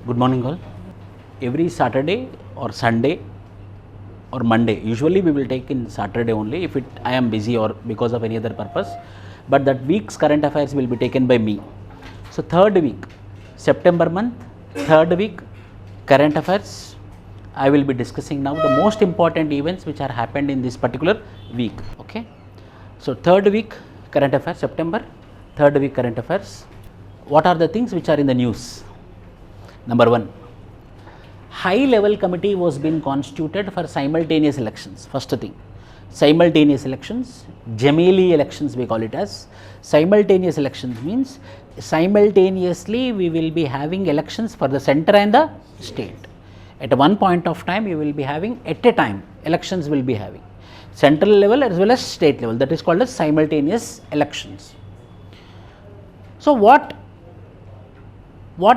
Good morning all. Every Saturday or Sunday or Monday, usually we will take in Saturday only if I am busy or because of any other purpose, but that week's current affairs will be taken by me. So third week, September month, third week current affairs, I will be discussing now the most important events which are happened in this particular week. Okay. So third week current affairs, September, third week current affairs. What are the things which are in the news? Number one, high level committee was being constituted for simultaneous elections. First thing, simultaneous elections, Gemelli elections we call it as. Simultaneous elections means simultaneously we will be having elections for the center and the state. At one point of time we will be having at a time elections will be having central level as well as state level, that is called as simultaneous elections. So what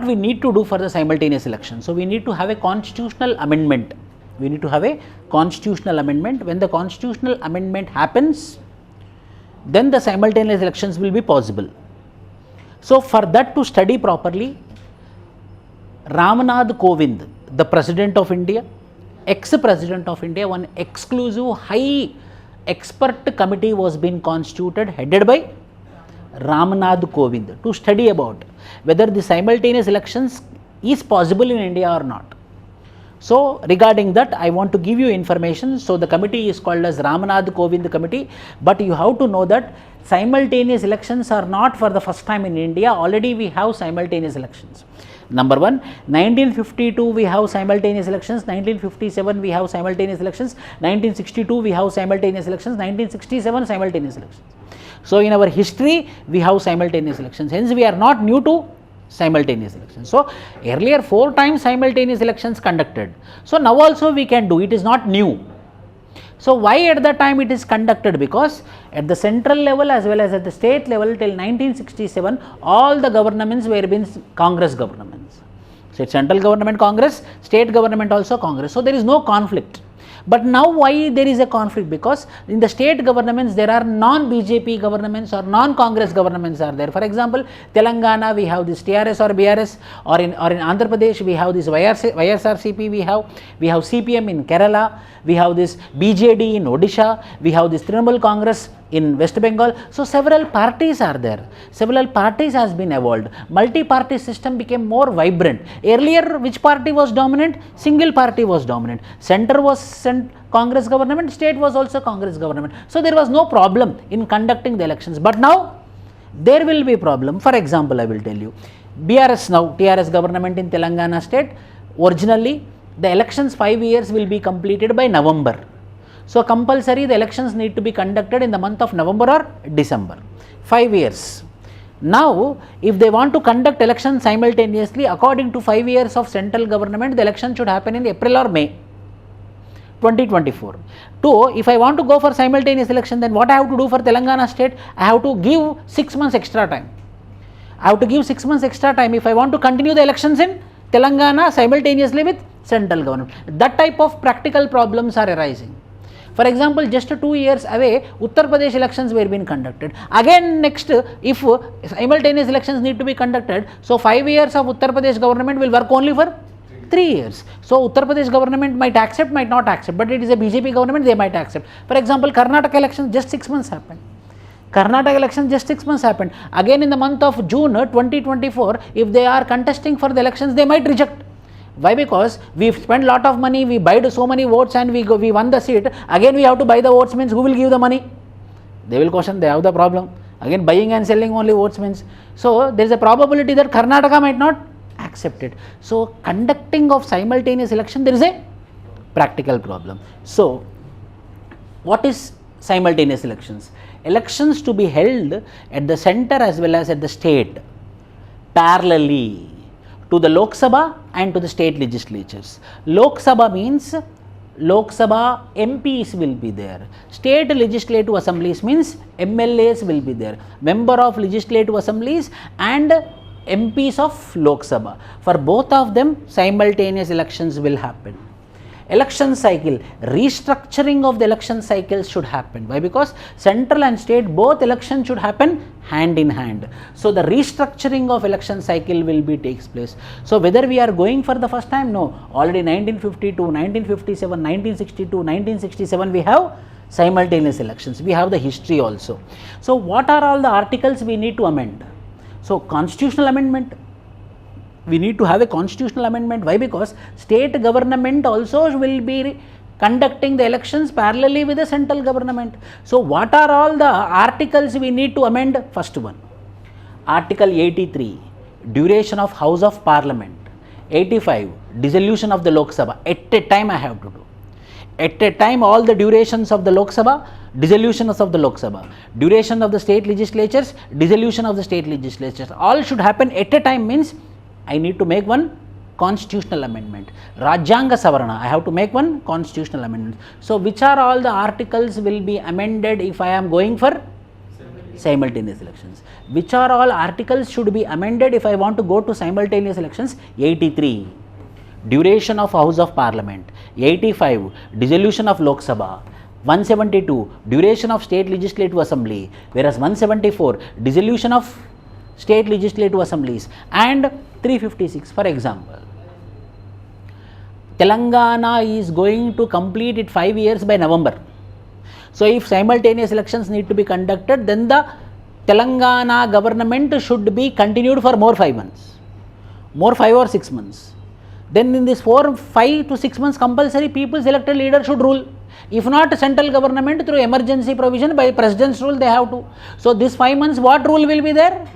we need to do for the simultaneous election? So we need to have a constitutional amendment. We need to have a constitutional amendment. When the constitutional amendment happens, then the simultaneous elections will be possible. So for that to study properly, Ramnath Kovind, the President of India, ex-President of India, one exclusive high expert committee was being constituted, headed by Ramnath Kovind, to study about whether the simultaneous elections is possible in India or not. So regarding that, I want to give you information. So the committee is called as Ramnath Kovind committee, but you have to know that simultaneous elections are not for the first time in India. Already we have simultaneous elections. Number one, 1952 we have simultaneous elections, 1957 we have simultaneous elections, 1962 we have simultaneous elections, 1967 simultaneous elections. So in our history we have simultaneous elections, hence we are not new to simultaneous elections. So earlier 4 times simultaneous elections conducted, so now also we can do, it is not new. So why at that time it is conducted? Because at the central level as well as at the state level till 1967 all the governments were been Congress governments. So it's central government Congress, state government also Congress, so there is no conflict. But now why there is a conflict? Because in the state governments there are non-BJP governments or non-Congress governments are there. For example, Telangana we have this TRS or BRS, or in Andhra Pradesh we have this YSRCP, we have CPM in Kerala, we have this BJD in Odisha, we have this Trinamool Congress in West Bengal. So several parties are there, several parties has been evolved, multi-party system became more vibrant. Earlier which party was dominant? Single party was dominant. Center was Congress government, state was also Congress government. So there was no problem in conducting the elections. But now there will be problem. For example, I will tell you, BRS now, TRS government in Telangana state, originally the elections 5 years will be completed by November. So compulsory the elections need to be conducted in the month of November or December, 5 years. Now if they want to conduct elections simultaneously, according to 5 years of central government, the election should happen in April or May 2024. So if I want to go for simultaneous election, then what I have to do for Telangana state? I have to give 6 months extra time. I have to give 6 months extra time if I want to continue the elections in Telangana simultaneously with central government. That type of practical problems are arising. For example, just 2 years away, Uttar Pradesh elections were being conducted. Again next, if simultaneous elections need to be conducted, so 5 years of Uttar Pradesh government will work only for 3 years. So Uttar Pradesh government might accept, might not accept, but it is a BJP government, they might accept. For example, Karnataka elections just 6 months happened. Karnataka elections just 6 months happened. Again in the month of June 2024, if they are contesting for the elections, they might reject. Why? Because we spent lot of money, we buyed so many votes and we won the seat. Again we have to buy the votes, means who will give the money? They will question, they have the problem. Again buying and selling only votes means. So there is a probability that Karnataka might not accept it. So conducting of simultaneous election, there is a practical problem. So what is simultaneous elections? Elections to be held at the center as well as at the state parallelly to the Lok Sabha and to the state legislatures. Lok Sabha means Lok Sabha MPs will be there. State legislative assemblies means MLAs will be there. Member of legislative assemblies and MPs of Lok Sabha. For both of them simultaneous elections will happen. election cycle, restructuring of the election cycles should happen. Why? Because central and state both elections should happen hand in hand. So the restructuring of election cycle will be takes place. So whether we are going for the first time, no, already 1952, 1957, 1962, 1967 we have simultaneous elections. We have the history also. So what are all the articles we need to amend? So constitutional amendment, we need to have a constitutional amendment. Why? Because state government also will be conducting the elections parallelly with the central government. So what are all the articles we need to amend? First one, Article 83, duration of House of Parliament. 85, dissolution of the Lok Sabha. At a time I have to do. At a time all the durations of the Lok Sabha, dissolutions of the Lok Sabha, duration of the state legislatures, dissolution of the state legislatures, all should happen at a time. Means I need to make one constitutional amendment. Rajyanga Savarana, I have to make one constitutional amendment. So which are all the articles will be amended if I am going for simultaneous elections? Which are all articles should be amended if I want to go to simultaneous elections? 83, duration of House of Parliament. 85, dissolution of Lok Sabha. 172, duration of state legislative assembly, whereas 174, dissolution of state legislative assemblies, and 356, for example, Telangana is going to complete it 5 years by November. So if simultaneous elections need to be conducted, then the Telangana government should be continued for more 5 months, more 5 or 6 months. Then in this 5 to 6 months compulsory people's elected leader should rule. If not, central government through emergency provision by president's rule they have to. So this 5 months what rule will be there?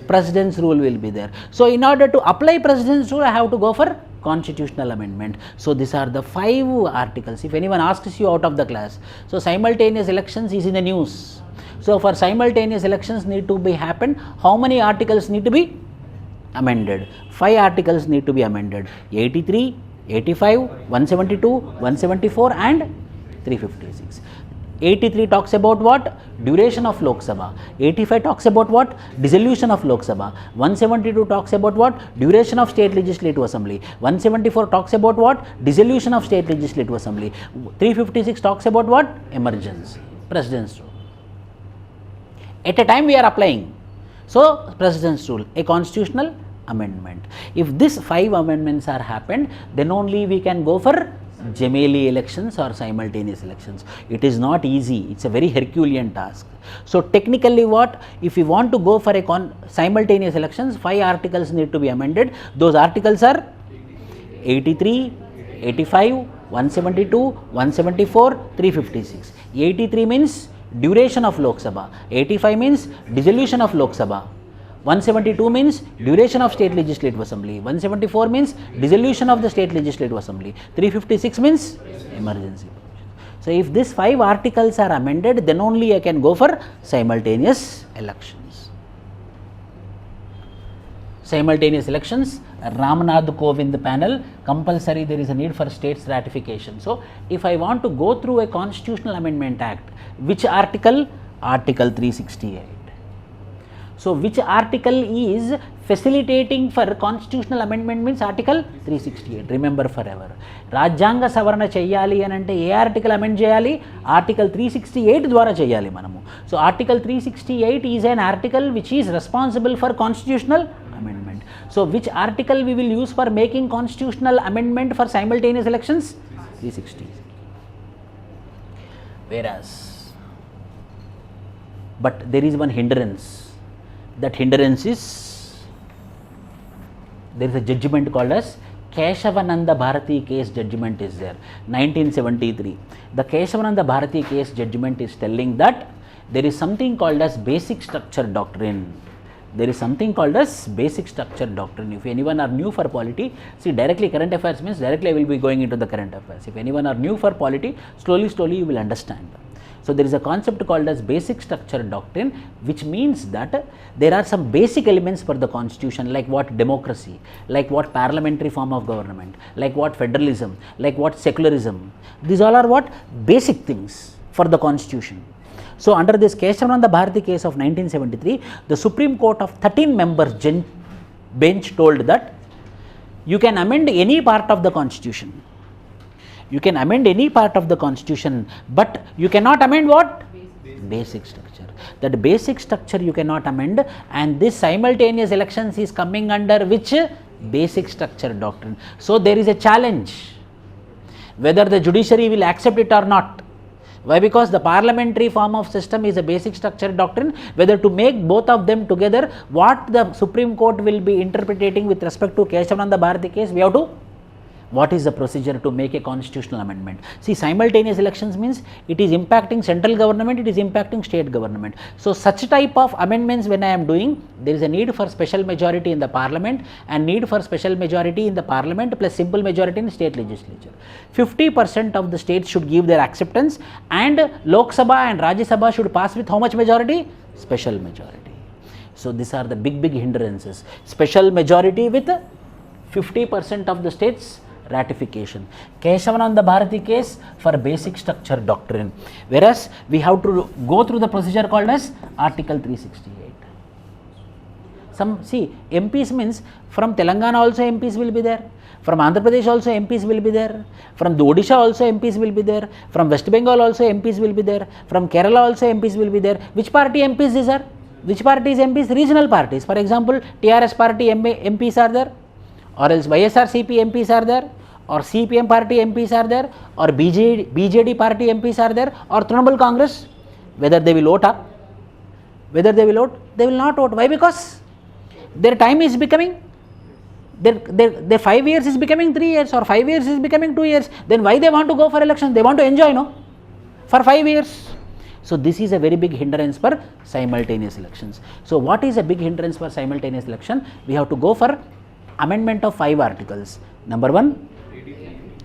President's rule will be there. So in order to apply president's rule I have to go for constitutional amendment. So these are the 5 articles. If anyone asks you out of the class, so simultaneous elections is in the news. So for simultaneous elections need to be happen, how many articles need to be amended? 5 articles need to be amended. 83, 85, 172, 174 and 356. 83 talks about what? Duration of Lok Sabha. 85 talks about what? Dissolution of Lok Sabha. 172 talks about what? Duration of state legislative assembly. 174 talks about what? Dissolution of state legislative assembly. 356 talks about what? Emergency, president's rule. At a time we are applying. So president's rule, a constitutional amendment. If these 5 amendments are happened, then only we can go for Gemelli elections or simultaneous elections. It is not easy. It's a very Herculean task. So technically what? If we want to go for a simultaneous elections, 5 articles need to be amended. Those articles are 83, 85, 172, 174, 356. 83 means duration of Lok Sabha. 85 means dissolution of Lok Sabha. 172 means duration of state legislative assembly. 174 means dissolution of the state legislative assembly. 356 means emergency. So if these 5 articles are amended, then only I can go for simultaneous elections. Simultaneous elections, Ramnath Kovind panel, compulsory there is a need for states ratification. So if I want to go through a constitutional amendment act, which article? Article 368. So which article is facilitating for constitutional amendment? Means article 368. Remember forever. Rajyanga Savarana cheyali anante A article amend cheyali? Article 368 ద్వారా cheyali manamu. So article 368 is an article which is responsible for constitutional amendment. So which article we will use for making constitutional amendment for simultaneous elections? 360. Whereas, but there is one hindrance. That hindrance is, there is a judgment called as Keshavananda Bharati case judgment is there, 1973. The Keshavananda Bharati case judgment is telling that there is something called as basic structure doctrine. There is something called as basic structure doctrine. If anyone are new for polity, see directly current affairs means directly I will be going into the current affairs. If anyone are new for polity, slowly you will understand. So there is a concept called as basic structure doctrine, which means that there are some basic elements for the constitution, like what democracy, like what parliamentary form of government, like what federalism, like what secularism. These all are what? Basic things for the constitution. So under this Keshavananda Bharati case of 1973, the Supreme Court of 13 members bench told that you can amend any part of the constitution. You can amend any part of the constitution, but you cannot amend what? Basic structure. That basic structure you cannot amend, and this simultaneous elections is coming under which? Basic structure doctrine. So there is a challenge whether the judiciary will accept it or not. Why? Because the parliamentary form of system is a basic structure doctrine. Whether to make both of them together, what the Supreme Court will be interpreting with respect to Keshavananda Bharati case, we have to, what is the procedure to make a constitutional amendment? See, simultaneous elections means it is impacting central government, it is impacting state government. So such type of amendments when I am doing, there is a need for special majority in the parliament and need for special majority in the parliament plus simple majority in state legislature. 50% of the states should give their acceptance, and Lok Sabha and Rajya Sabha should pass with how much majority? Special majority. So these are the big hindrances. Special majority with 50% of the states ratification. Keshavananda Bharati case for basic structure doctrine, whereas we have to go through the procedure called as Article 368. Some, see, MPs means from Telangana also MPs will be there, from Andhra Pradesh also MPs will be there, from the Odisha also MPs will be there, from West Bengal also MPs will be there, from Kerala also MPs will be there. Which party MPs these are? Which parties MPs? Regional parties. For example, TRS party MPs are there, or else YSRCP MPs are there, or CPM party MPs are there, or BJD party MPs are there, or Trinamool Congress. Whether they will vote up, whether they will vote, they will not vote. Why? Because their time is becoming, their 5 years is becoming 3 years, or 5 years is becoming 2 years. Then why they want to go for elections? They want to enjoy, no? For 5 years. So this is a very big hindrance for simultaneous elections. So what is a big hindrance for simultaneous election? We have to go for amendment of 5 articles. Number 1,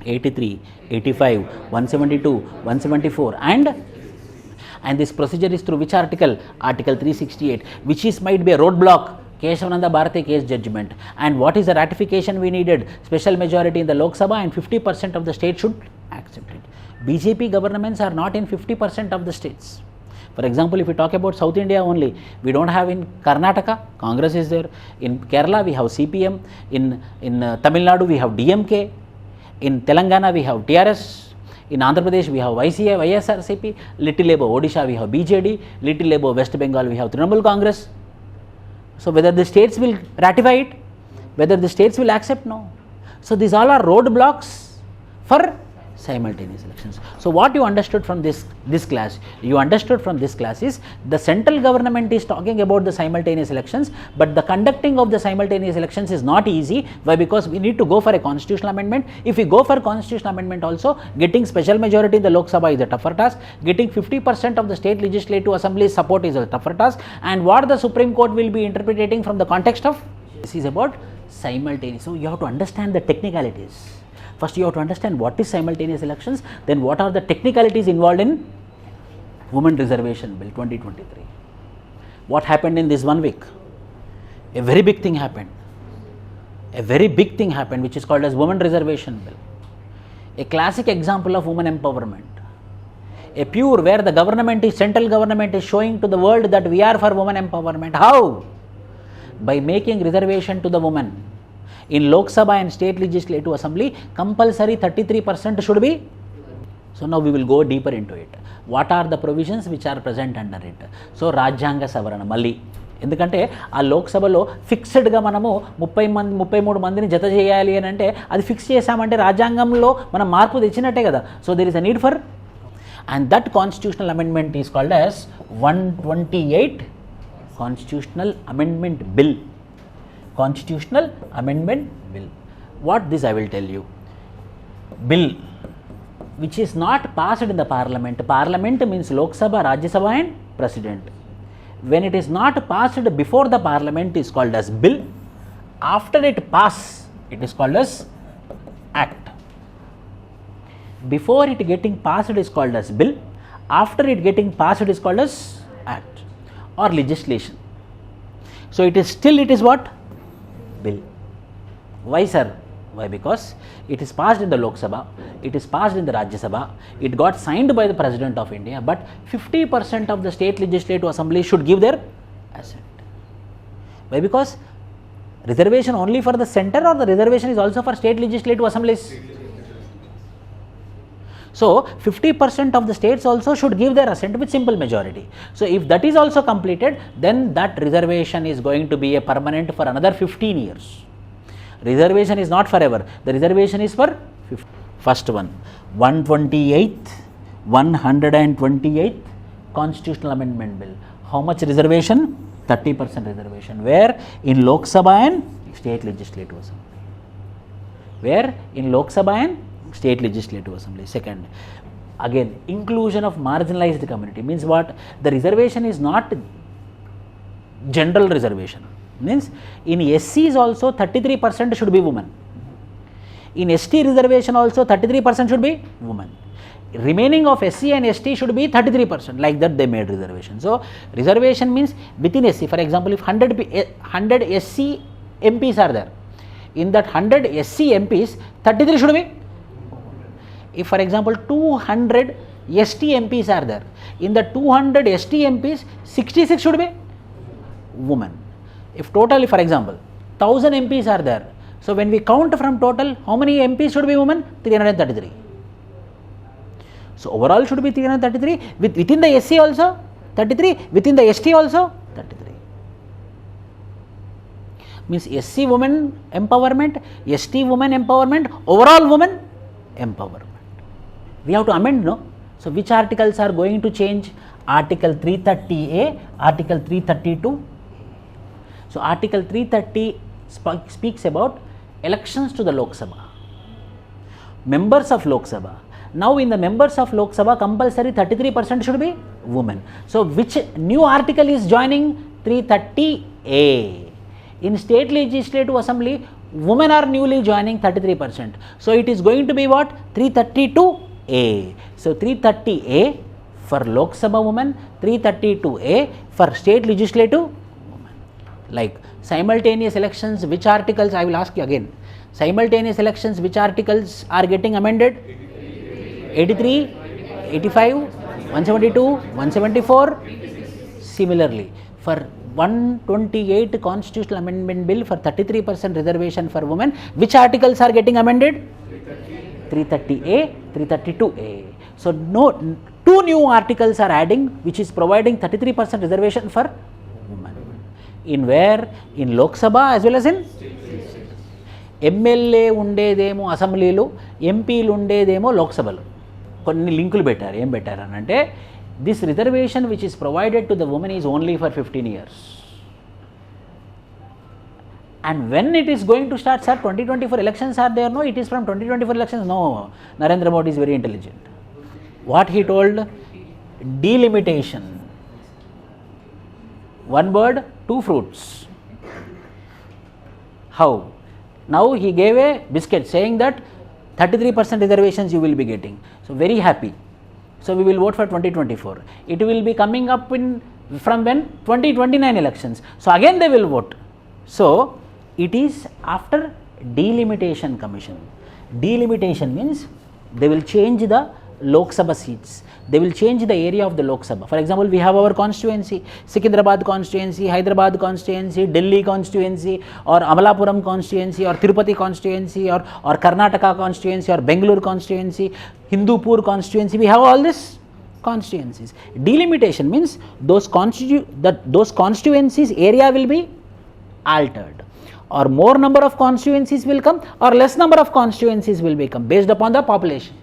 83, 85, 172, 174, and this procedure is through which article? Article 368, which is might be a roadblock. Keshavananda Bharati case judgment. And what is the ratification we needed? Special majority in the Lok Sabha, and 50% of the state should accept it. BJP governments are not in 50% of the states. For example, if we talk about South India only, we don't have in Karnataka, Congress is there. In Kerala, we have CPM. In Tamil Nadu, we have DMK. In Telangana, we have TRS. In Andhra Pradesh, we have YSRCP. Little above Odisha, we have BJD. Little above West Bengal, we have Trinamool Congress. So whether the states will ratify it, whether the states will accept, no. So these all are roadblocks for simultaneous elections. So what you understood from this class? You understood from this class is the central government is talking about the simultaneous elections, but the conducting of the simultaneous elections is not easy. Why? Because we need to go for a constitutional amendment. If we go for constitutional amendment also, getting special majority in the Lok Sabha is a tougher task. Getting 50% of the state legislative assembly support is a tougher task. And what the Supreme Court will be interpreting from the context of this is about simultaneous. So you have to understand the technicalities. First you have to understand what is simultaneous elections, then what are the technicalities involved in Women Reservation Bill 2023. What happened in this 1 week? A very big thing happened. A very big thing happened which is called as Women Reservation Bill. A classic example of women empowerment. A pure where the government is, central government is showing to the world that we are for women empowerment. How? By making reservation to the women. In Lok Sabha and State Legislative Assembly, compulsory 33% should be. So now we will go deeper into it. What are the provisions which are present under it? So Rajyanga Savarana Malli. ఎందుకంటే ఆ లోక్సభలో ఫిక్స్డ్గా మనము 33 మందిని జత చేయాలి అని అంటే అది ఫిక్స్ చేసామంటే రాజ్యాంగంలో మనం మార్పు తెచ్చినట్టే కదా. So there is a need for, and that constitutional amendment is called as 128 Constitutional Amendment Bill. Constitutional Amendment Bill. What this I will tell you. Bill which is not passed in the Parliament. Parliament means Lok Sabha, Rajya Sabha and President. When it is not passed before the Parliament is called as Bill. After it pass, it is called as Act. Before it getting passed is called as Bill. After it getting passed is called as Act or legislation. So it is still, it is what? Bill. Why, sir? Why? Because it is passed in the Lok Sabha, it is passed in the Rajya Sabha, it got signed by the President of India, but 50% of the state legislative assembly should give their assent. Why? Because reservation only for the center, or the reservation is also for state legislative assemblies? So 50% of the states also should give their assent with simple majority. So if that is also completed, then that reservation is going to be a permanent for another 15 years. Reservation is not forever. The reservation is for first one, 128th, 128th Constitutional Amendment Bill. How much reservation? 30% reservation. Where? In Lok Sabha and State Legislative Assembly. Where? In Lok Sabha and State Legislative Assembly. Second, again, inclusion of marginalized community means what? The reservation is not general reservation. Means in SCs also 33% should be women. In ST reservation also 33% should be women. Remaining of SC and ST should be 33%, like that they made reservation. So reservation means within SC, for example, if 100 SC MPs are there, in that 100 SC MPs, 33 should be. If for example 200 ST MPs are there, in the 200 ST MPs, 66 should be women. If total, for example, 1000 MPs are there, so when we count from total, how many MPs should be women? 333. So overall should be 333, within the SC also 33, within the ST also 33. Means SC women empowerment, ST women empowerment, overall women empowerment. We have to amend, no? So which articles are going to change? Article 330A, Article 332. So Article 330 speaks about elections to the Lok Sabha. Members of Lok Sabha. Now in the members of Lok Sabha, compulsory 33% should be women. So which new article is joining? 330A. In State Legislative Assembly, women are newly joining 33%. So it is going to be what? 332A. So 330A for Lok Sabha women, 332A for State Legislative women. Like simultaneous elections, which articles? I will ask you again. Simultaneous elections, which articles are getting amended? 83, 85, 172, 174. Similarly, for 128 Constitutional Amendment Bill for 33% reservation for women, which articles are getting amended? 330A, 332A. So no, two new articles are adding, which is providing 33% reservation for women. In where? In Lok Sabha as well as in MLA ఉండేదేమో అసెంబ్లీలు, ఎంపీలు ఉండేదేమో లోక్సభలు. కొన్ని లింకులు పెట్టారు. ఏం పెట్టారు అని అంటే, this reservation which is provided to the women is only for 15 years. And when it is going to start, sir, 2024 elections are there? No, it is from 2024 elections. No, Narendra Modi is very intelligent. What he told? Delimitation. One bird, two fruits. How? Now he gave a biscuit saying that 33% reservations you will be getting. So very happy. So we will vote for 2024. It will be coming up in from when? 2029 elections. So again they will vote. So it is after delimitation commission. Delimitation means they will change the Lok Sabha seats. They will change the area of the Lok Sabha. For example, we have our constituency, Secunderabad constituency, Hyderabad constituency, Delhi constituency, or Amalapuram constituency, or Tirupati constituency, or Karnataka constituency, or Bengaluru constituency, Hindupur constituency. We have all these constituencies. Delimitation means those constituencies area will be altered, or more number of constituencies will come, or less number of constituencies will become based upon the population.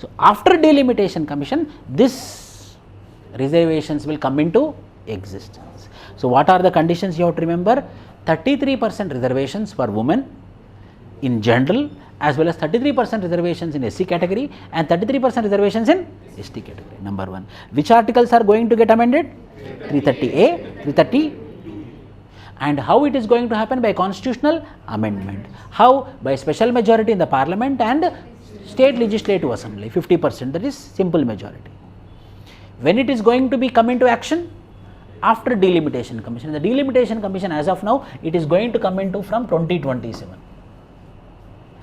So after delimitation commission, this reservations will come into existence. So what are the conditions you have to remember? 33% reservations for women in general, as well as 33% reservations in SC category and 33% reservations in ST category. Number one. Which articles are going to get amended? 330A, 330. And how it is going to happen? By constitutional amendment. How? By special majority in the parliament and State Legislative Assembly, 50%, that is simple majority. When it is going to be come into action? After delimitation commission. The delimitation commission as of now, it is going to come into from 2027.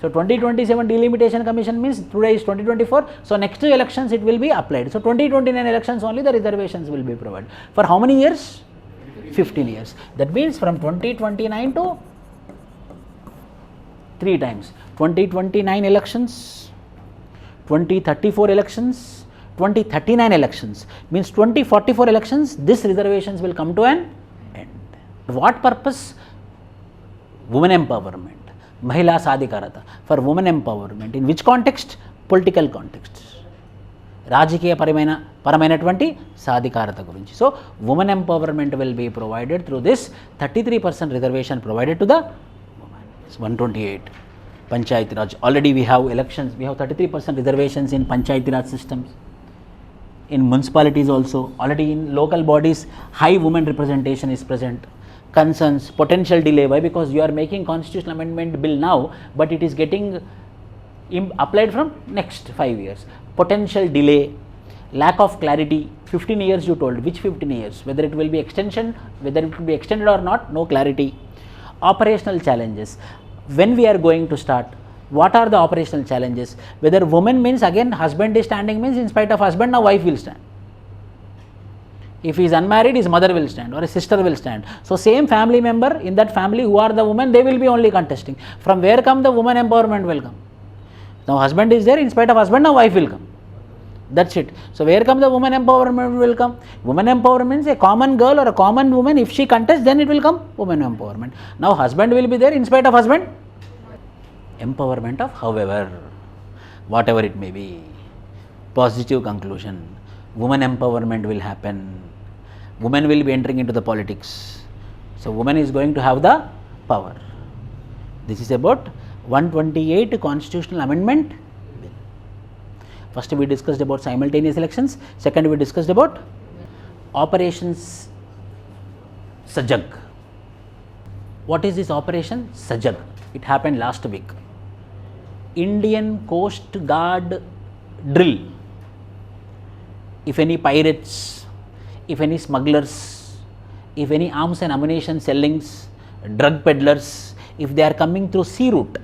So 2027 delimitation commission means today is 2024, so next elections it will be applied. So 2029 elections only the reservations will be provided. For how many years? 15 years. That means from 2029 to 3 times. 2029 elections, 2034 elections, 2039 elections, means 2044 elections, this reservations will come to an end. What purpose? Women empowerment, Mahila Sadhikarata, for women empowerment. In which context? Political context. రాజకీయ పరమైనటువంటి సాధికారత గురించి. So women empowerment will be provided through this 33% reservation provided to the women. 128 Panchayati Raj. Already we have elections, we have 33% reservations in Panchayati Raj systems, in municipalities also. Already in local bodies, high women representation is present. Concerns, potential delay. Why? Because you are making constitutional amendment bill now, but it is getting applied from next 5 years. Potential delay, lack of clarity. 15 years you told. Which 15 years? Whether it will be extension, whether it will be extended or not, no clarity. Operational challenges. When we are going to start, what are the operational challenges? Whether woman means again husband is standing, means in spite of husband now wife will stand. If he is unmarried, his mother will stand or his sister will stand. So same family member in that family who are the women, they will be only contesting. From where come the woman empowerment will come? Now husband is there, in spite of husband now wife will come. That's it. So where come the woman empowerment will come? Woman empowerment means a common girl or a common woman, if she contests, then it will come woman empowerment. Now husband will be there, in spite of husband. Empowerment of however, whatever it may be. Positive conclusion. Woman empowerment will happen. Women will be entering into the politics. So woman is going to have the power. This is about 128 constitutional amendment bill. First we discussed about simultaneous elections. Second we discussed about operations Sajag. What is this operation Sajag? It happened last week. Indian Coast Guard drill. If any pirates, if any smugglers, if any arms and ammunition sellings, drug peddlers, if they are coming through sea route,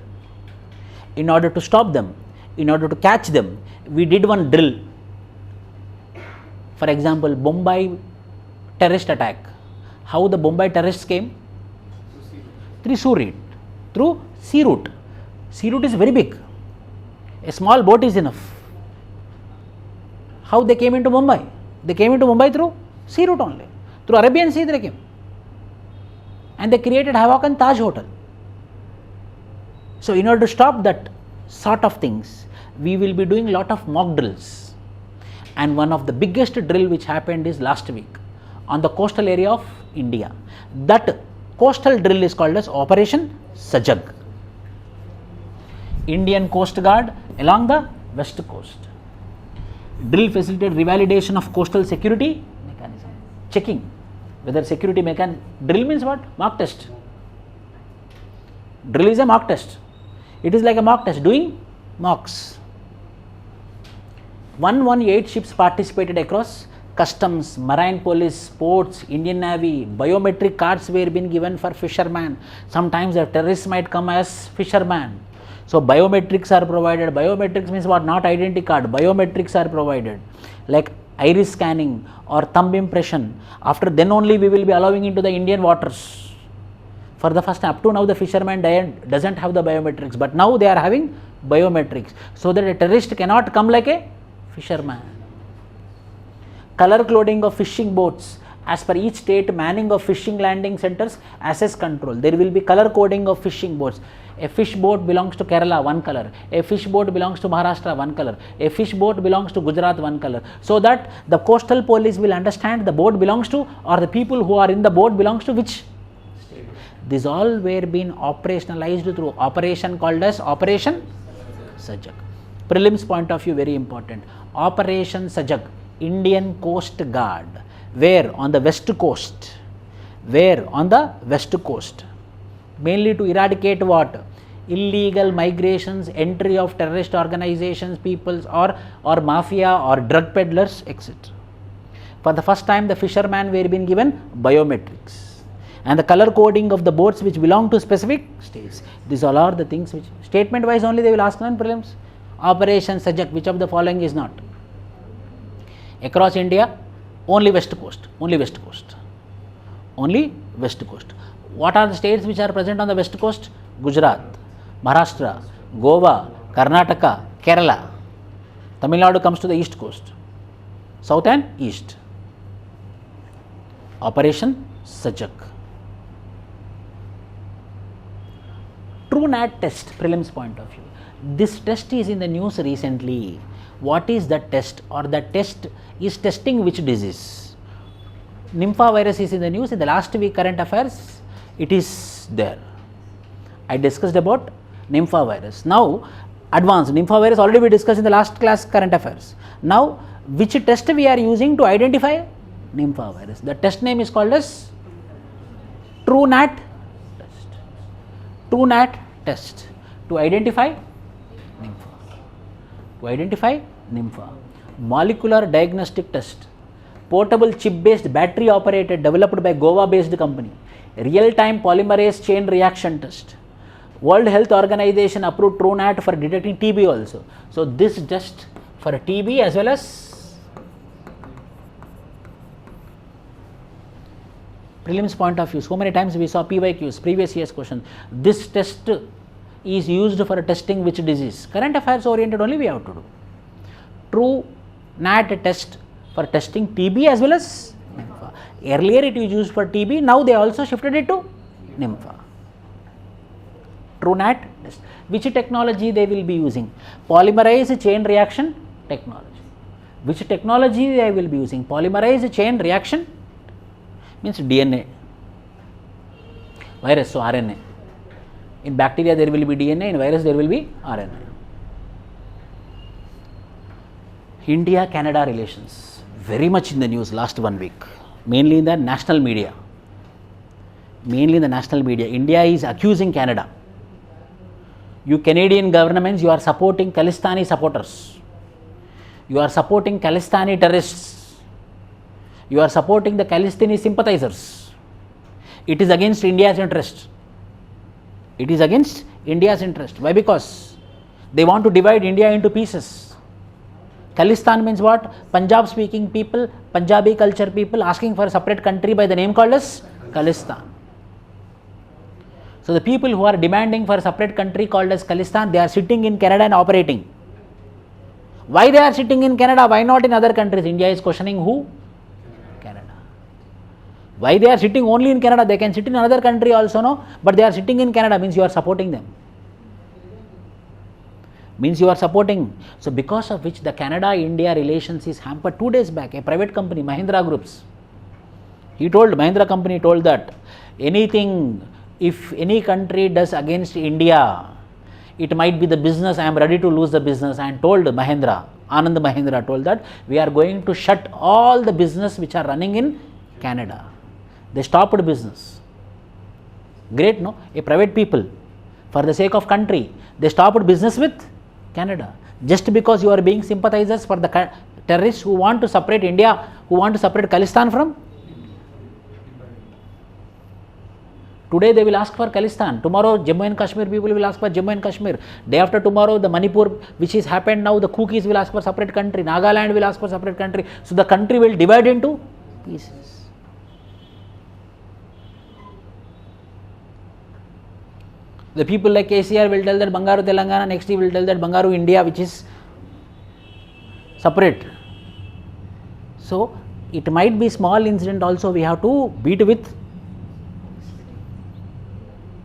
in order to stop them, in order to catch them, we did one drill. For example, Bombay terrorist attack. How the Bombay terrorists came? Through sea route. Sea route is very big. A small boat is enough. How they came into Mumbai? They came into Mumbai through sea route only. Through Arabian Sea they came. And they created havoc in Taj Hotel. So in order to stop that sort of things, we will be doing lot of mock drills. And one of the biggest drill which happened is last week on the coastal area of India. That coastal drill is called as Operation Sajag. Indian Coast Guard along the west coast. Drill facilitated revalidation of coastal security mechanism. Checking whether security mechanism. Drill means what? Mock test. Drill is a mock test. It is like a mock test, doing mocks. 118 ships participated across customs, marine police, ports, Indian Navy. Biometric cards were being given for fishermen. Sometimes the terrorists might come as fishermen. So biometrics are provided. Biometrics means what? Not identity card. Biometrics are provided, like iris scanning or thumb impression. After then only we will be allowing into the Indian waters. For the first, up to now the fisherman doesn't have the biometrics, but now they are having biometrics, so that a terrorist cannot come like a fisherman. Color coding of fishing boats. As per each state, manning of fishing landing centers, access control. There will be color coding of fishing boats. A fish boat belongs to Kerala, one color. A fish boat belongs to Maharashtra, one color. A fish boat belongs to Gujarat, one color. So that the coastal police will understand the boat belongs to, or the people who are in the boat belongs to which state. These all were being operationalized through operation called as Operation Sajag. Prelims point of view, very important. Operation Sajag, Indian Coast Guard. Where? On the west coast. Where? On the west coast. Mainly to eradicate what? Illegal migrations, entry of terrorist organizations, peoples, or mafia or drug peddlers, etc. For the first time, the fishermen were being given biometrics. And the color coding of the boats which belong to specific states. These all are the things which, statement wise only they will ask on prelims. Operation Sajak, which of the following is not? Across India, only west coast, only west coast, only west coast. What are the states which are present on the west coast? Gujarat, Maharashtra, Goa, Karnataka, Kerala. Tamil Nadu comes to the east coast, south and east. Operation Sajak. TrueNat test, prelims point of view. This test is in the news recently. What is the test, or the test is testing which disease? Nympha virus is in the news. In the last week current affairs, it is there. I discussed about Nympha virus. Now, advanced Nympha virus already we discussed in the last class current affairs. Now, which test we are using to identify Nympha virus? The test name is called as TrueNat test. TrueNat test to identify Nympha. To identify Nympha. Molecular diagnostic test. Portable chip-based, battery-operated, developed by Goa-based company. Real-time polymerase chain reaction test. World Health Organization approved TrueNat for detecting TB also. So, this test for TB as well as prelims point of view. So many times we saw PYQs, previous year's question. This test is used for testing which disease? Current affairs oriented only we have to do. TrueNat test for testing TB as well as Nympha. Earlier it was used for TB, now they also shifted it to Nympha. TrueNat test. Which technology they will be using? Polymerase chain reaction technology. Which technology they will be using? Polymerase chain reaction means DNA. Virus, so RNA. In bacteria there will be DNA, in virus there will be RNA. India-Canada relations, very much in the news last 1 week, mainly in the national media. India is accusing Canada. You Canadian governments, you are supporting Khalistani supporters. You are supporting Khalistani terrorists. You are supporting the Khalistani sympathizers. It is against India's interest. It is against India's interest. Why? Because they want to divide India into pieces. Khalistan means what? Punjab speaking people, Punjabi culture people asking for a separate country by the name called as Khalistan. So the people who are demanding for a separate country called as Khalistan, they are sitting in Canada and operating. Why they are sitting in Canada? Why not in other countries? India is questioning who? Canada. Why they are sitting only in Canada? They can sit in another country also, no? But they are sitting in Canada, means you are supporting them. Means you are supporting. So because of which the Canada-India relations is hampered. 2 days back, a private company, Mahindra Groups, Mahindra company told that anything, if any country does against India, it might be the business, I am ready to lose the business, and told Mahindra, Anand Mahindra told that we are going to shut all the business which are running in Canada. They stopped business. Great, no? A private people, for the sake of country, they stopped business with Canada. Just because you are being sympathizers for the terrorists who want to separate India, who want to separate Khalistan from. Today they will ask for Khalistan. Tomorrow Jammu and Kashmir people will ask for Jammu and Kashmir. Day after tomorrow the Manipur which is happened now, the Kukis will ask for separate country. Nagaland will ask for separate country. So the country will divide into pieces. The people like KCR will tell that Bangaru Telangana, next he will tell that Bangaru India, which is separate. So it might be small incident also, we have to beat with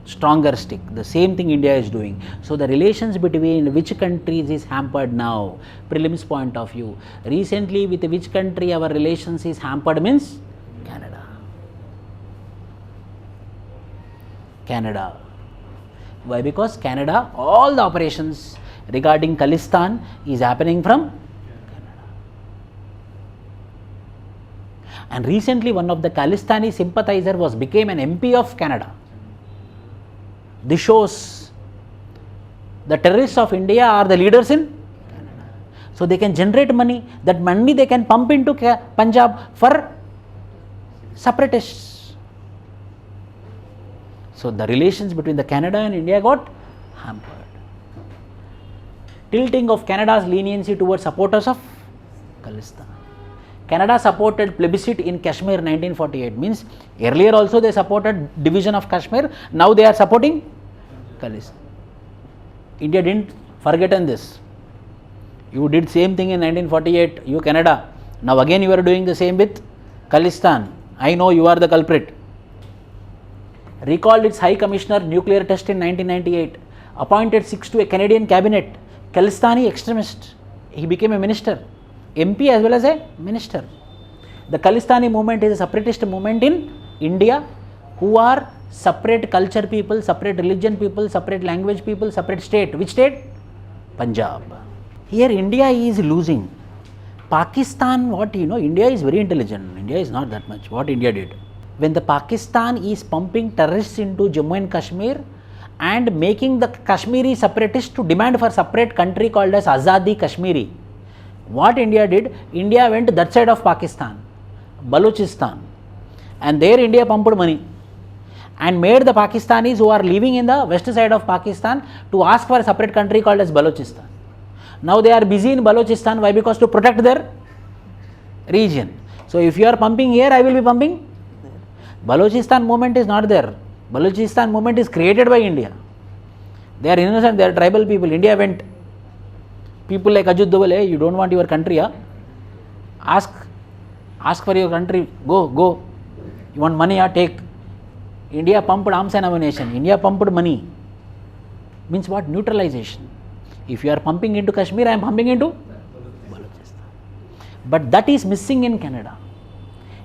stronger stick. The same thing India is doing. So the relations between which countries is hampered now? Prelims point of view. Recently with which country our relations is hampered means Canada. Canada. Why? Because Canada, all the operations regarding Khalistan is happening from Canada. And recently one of the Khalistani sympathizer became an MP of Canada. This shows the terrorists of India are the leaders in Canada. So they can generate money, that money they can pump into Punjab for separatists. So the relations between the Canada and India got hampered. Tilting of Canada's leniency towards supporters of Khalistan. Canada supported plebiscite in Kashmir 1948, means earlier also they supported division of Kashmir, now they are supporting Khalistan. India didn't forget on this. You did same thing in 1948, you Canada. Now again you are doing the same with Khalistan. I know you are the culprit. Recalled its High Commissioner nuclear test in 1998. Appointed 6 to a Canadian cabinet. Khalistani extremist. He became a minister. MP as well as a minister. The Khalistani movement is a separatist movement in India who are separate culture people, separate religion people, separate language people, separate state. Which state? Punjab. Here India is losing. Pakistan, what you know, India is very intelligent. India is not that much. What India did? When the Pakistan is pumping terrorists into Jammu and Kashmir and making the Kashmiri separatists to demand for separate country called as Azadi Kashmiri. What India did? India went to that side of Pakistan, Balochistan, and there India pumped money and made the Pakistanis who are living in the west side of Pakistan to ask for a separate country called as Balochistan. Now they are busy in Balochistan. Why? Because to protect their region. So if you are pumping here, I will be pumping. Balochistan movement is not there. Balochistan movement is created by India. They are innocent, they are tribal people. India went. People like Ajit Doval, hey, you don't want your country, huh? Ask for your country, go. You want money, huh? Take. India pumped arms and ammunition. India pumped money. Means what? Neutralization. If you are pumping into Kashmir, I am pumping into Balochistan. But that is missing in Canada.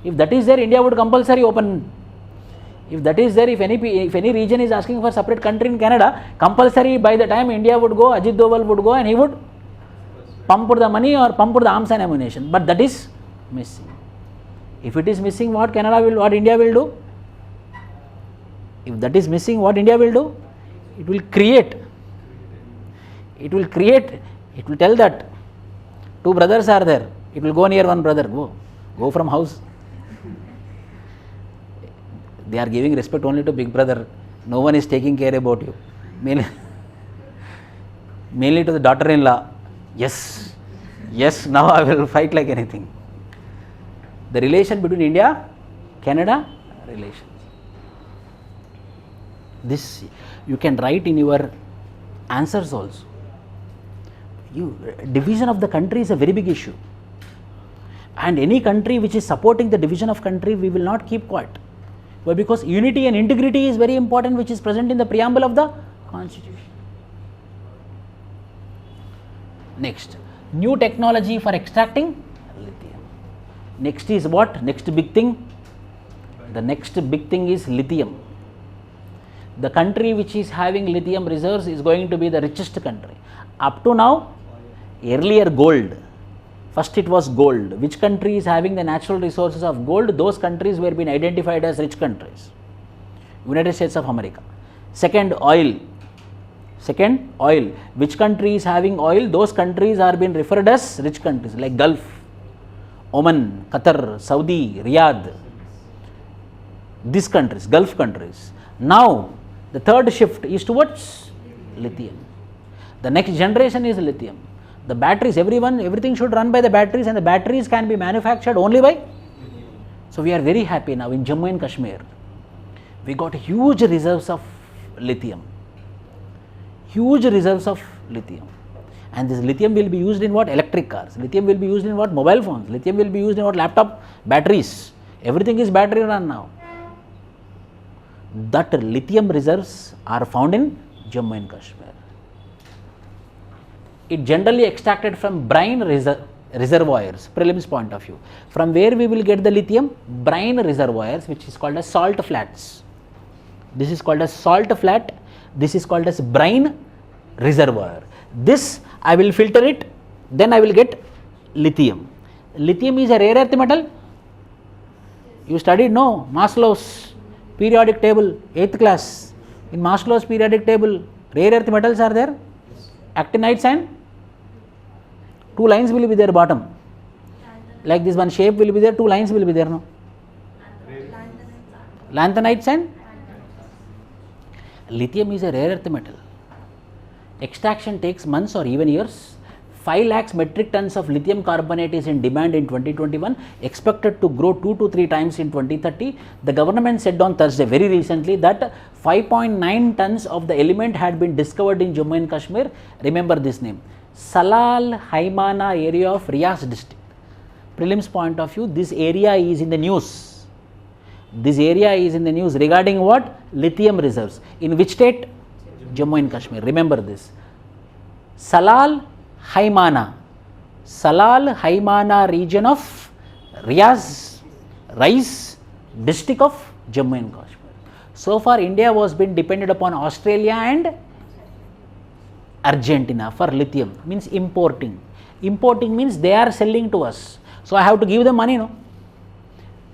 If that is there, India would compulsory open. If that is there, if any region is asking for separate country in Canada, compulsory by the time India would go, Ajit Doval would go and he would pump the money or pump the arms and ammunition. But that is missing. If it is missing, what India will do? If that is missing, what India will do? It will create. It will tell that two brothers are there. It will go near one brother. Go from house. They are giving respect only to big brother. No one is taking care about you. Mainly to the daughter-in-law. Yes, now I will fight like anything. The relation between India, Canada, relations. This you can write in your answers also. Division of the country is a very big issue. And any country which is supporting the division of country, we will not keep quiet. Why? Because unity and integrity is very important, which is present in the preamble of the Constitution. Next, new technology for extracting lithium. Next is what? Next big thing? The next big thing is lithium. The country which is having lithium reserves is going to be the richest country. Up to now, earlier gold. First it was gold. Which country is having the natural resources of gold? Those countries were being identified as rich countries. United States of America. Second, oil. Which country is having oil? Those countries are being referred as rich countries like Gulf, Oman, Qatar, Saudi, Riyadh. These countries, Gulf countries. Now, the third shift is towards lithium. The next generation is lithium. The batteries, everything should run by the batteries, and the batteries can be manufactured only by. So we are very happy now in Jammu and Kashmir. We got huge reserves of lithium. And this lithium will be used in what? Electric cars. Lithium will be used in what? Mobile phones. Lithium will be used in what? Laptop batteries. Everything is battery run now. That lithium reserves are found in Jammu and Kashmir. It generally extracted from brine reservoirs, prelims point of view. From where we will get the lithium? Brine reservoirs, which is called as salt flats. This is called as salt flat. This is called as brine reservoir. This I will filter it, then I will get lithium. Lithium is a rare earth metal. You studied, no? Maslow's periodic table, 8th class. In Maslow's periodic table, rare earth metals are there. Actinides and 2 lines will be there bottom. Like this one shape will be there, 2 lines will be there, no? Lanthanides and lithium is a rare earth metal. Extraction takes months or even years. 5 lakhs metric tons of lithium carbonate is in demand in 2021, expected to grow 2 to 3 times in 2030. The government said on Thursday very recently that 5.9 tons of the element had been discovered in Jammu and Kashmir. Remember this name. Salal Haimana area of Riaz district. Prelims point of view, this area is in the news. This area is in the news regarding what? Lithium reserves. In which state? Jammu and Kashmir. Remember this. Salal Haimana. Salal Haimana region of Riaz district of Jammu and Kashmir. So far India was been dependent upon Australia and Argentina for lithium, means importing. Importing means they are selling to us. So I have to give them money, no?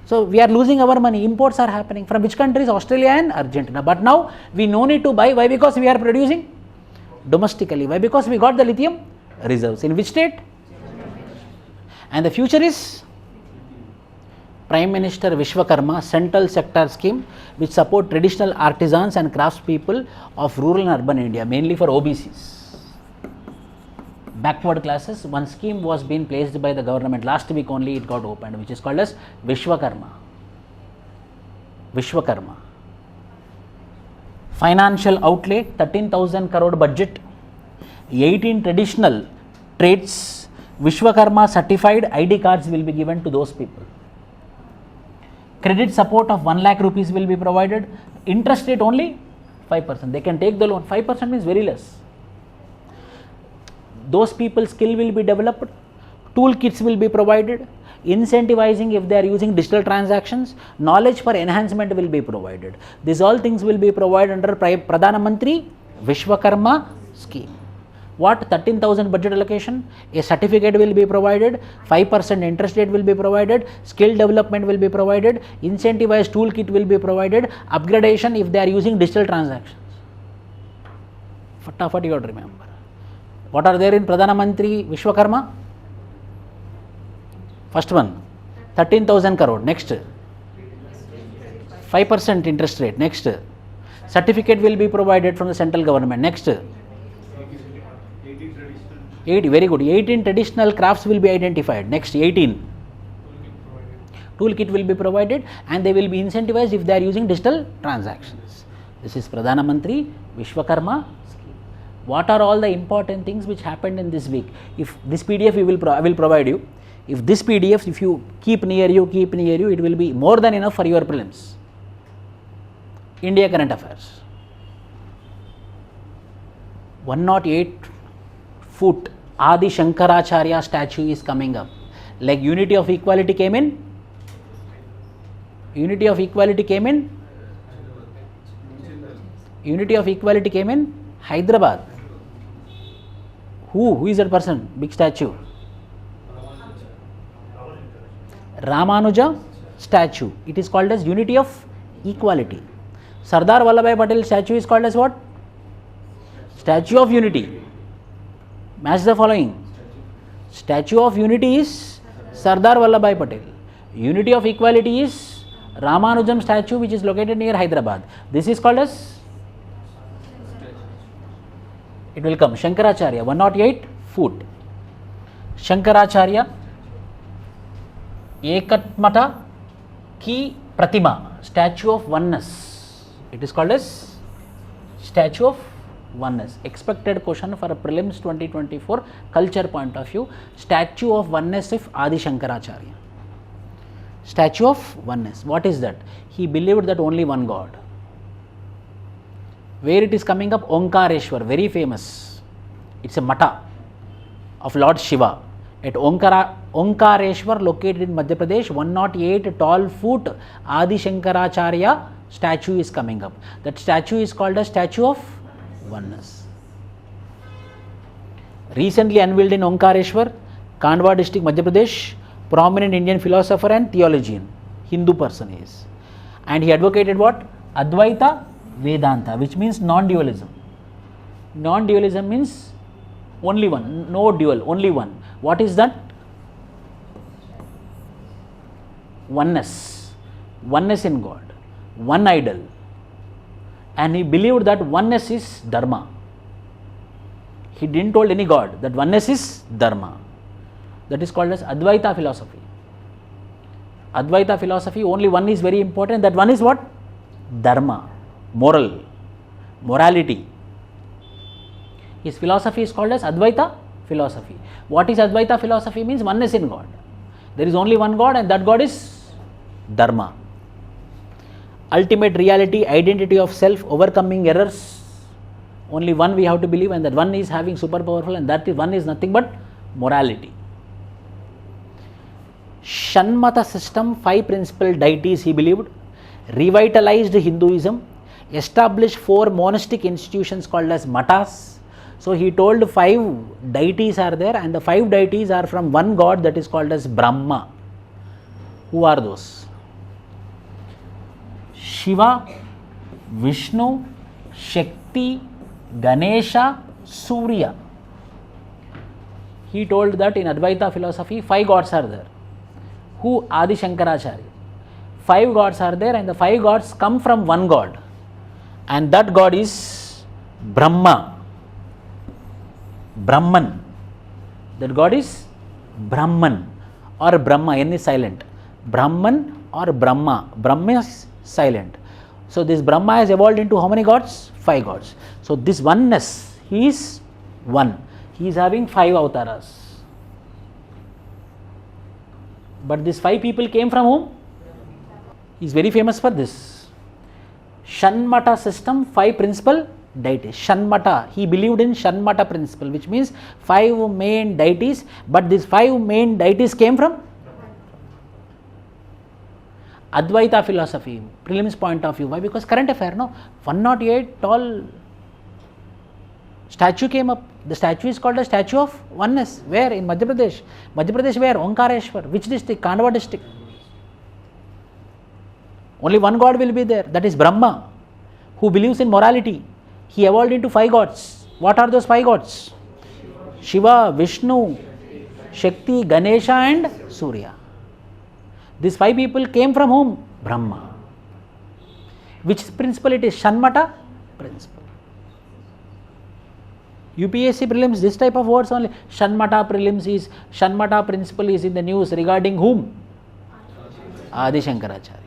So we are losing our money. Imports are happening from which countries? Australia and Argentina. But now we no need to buy. Why? Because we are producing domestically. Why? Because we got the lithium reserves. In which state? And the future is Prime Minister Vishwakarma Central Sector Scheme, which support traditional artisans and craftspeople of rural and urban India, mainly for OBCs. Backward classes. One scheme was being placed by the government. Last week only it got opened, which is called as Vishwakarma. Vishwakarma. Financial outlay, 13,000 crore budget, 18 traditional trades. Vishwakarma certified ID cards will be given to those people. Credit support of 1 lakh rupees will be provided. Interest rate only 5%. They can take the loan. 5% means very less. Those people's skill will be developed. Toolkits will be provided. Incentivizing if they are using digital transactions. Knowledge for enhancement will be provided. These all things will be provided under Pradhan Mantri Vishwakarma scheme. What? 13,000 budget allocation, a certificate will be provided, 5% interest rate will be provided, skill development will be provided, incentivized toolkit will be provided, upgradation if they are using digital transactions. Fatafat you got to remember. What are there in Pradhan Mantri Vishwakarma? First one, 13,000 crore. Next, 5% interest rate. Next, certificate will be provided from the central government. Next, 80, very good. 18 traditional crafts will be identified. Next, 18. Toolkit will be provided and they will be incentivized if they are using digital transactions. This is Pradhan Mantri Vishwakarma scheme. What are all the important things which happened in this week? If this PDF I will provide you. If this PDF, if you keep near you, it will be more than enough for your prelims. India current affairs. 108-foot Adi Shankaracharya statue is coming up. Like unity of equality came in? Unity of equality came in? Unity of equality came in Hyderabad. Who is that person? Big statue. Ramanuja statue. It is called as unity of equality. Sardar Vallabhbhai Patel statue is called as what? Statue of unity. Match the following. Statue of unity is Sardar Vallabhbhai Patel. Unity of equality is Ramanujam statue, which is located near Hyderabad. This is called as, it will come, Shankaracharya, 108 foot. Shankaracharya Ekatmata Ki Pratima, statue of oneness. It is called as statue of oneness. Expected question for a prelims 2024 culture point of view. Statue of oneness of Adi Shankaracharya. Statue of oneness. What is that? He believed that only one God. Where it is coming up? Omkareshwar, very famous. It's a mata of Lord Shiva. At Omkareshwar, located in Madhya Pradesh, 108 tall foot Adi Shankaracharya statue is coming up. That statue is called a statue of oneness. Recently unveiled in Omkareshwar, Kandwa district, Madhya Pradesh, prominent Indian philosopher and theologian, Hindu person is. And he advocated what? Advaita Vedanta, which means non-dualism. Non-dualism means only one, no dual, only one. What is that? Oneness. Oneness in God. One idol. And he believed that oneness is dharma. He didn't told any God that oneness is dharma. That is called as Advaita philosophy. Advaita philosophy, only one is very important. That one is what? Dharma. Moral. Morality. His philosophy is called as Advaita philosophy. What is Advaita philosophy? Means oneness in God. There is only one God and that God is Dharma. Ultimate reality, identity of self, overcoming errors. Only one we have to believe, and that one is having super powerful, and that one is nothing but morality. Shanmata system, 5 principal deities he believed, revitalized Hinduism, established 4 monastic institutions called as matas. So he told 5 deities are there, and the 5 deities are from one God, that is called as Brahma. Who are those? Shiva, Vishnu, Shakti, Ganesha, Surya. He told that in Advaita philosophy 5 gods are there. Who? Adi Shankaracharya. 5 gods are there, and the 5 gods come from one God, and that God is Brahma. Brahman. That God is Brahman or Brahma. N is silent. Brahman or Brahma. Brahma is silent. So this Brahma has evolved into how many gods? 5 gods. So this oneness, he is one. He is having 5 avatars. But these 5 people came from whom? He is very famous for this. Shanmata system, 5 principal deities. Shanmata, he believed in Shanmata principle, which means 5 main deities, but these 5 main deities came from Advaita philosophy, prelims point of view. Why? Because current affair, no? 108 tall statue came up. The statue is called a statue of oneness. Where? In Madhya Pradesh. Madhya Pradesh where? Omkareshwar. Which district? Khandwa district. Only one God will be there. That is Brahma, who believes in morality. He evolved into 5 gods. What are those 5 gods? Shiva, Vishnu, Shakti, Ganesha and Surya. These 5 people came from whom? Brahma. Which principle it is? Shanmata principle. UPSC prelims, this type of words only. Shanmata principle is in the news regarding whom? Adi Shankaracharya.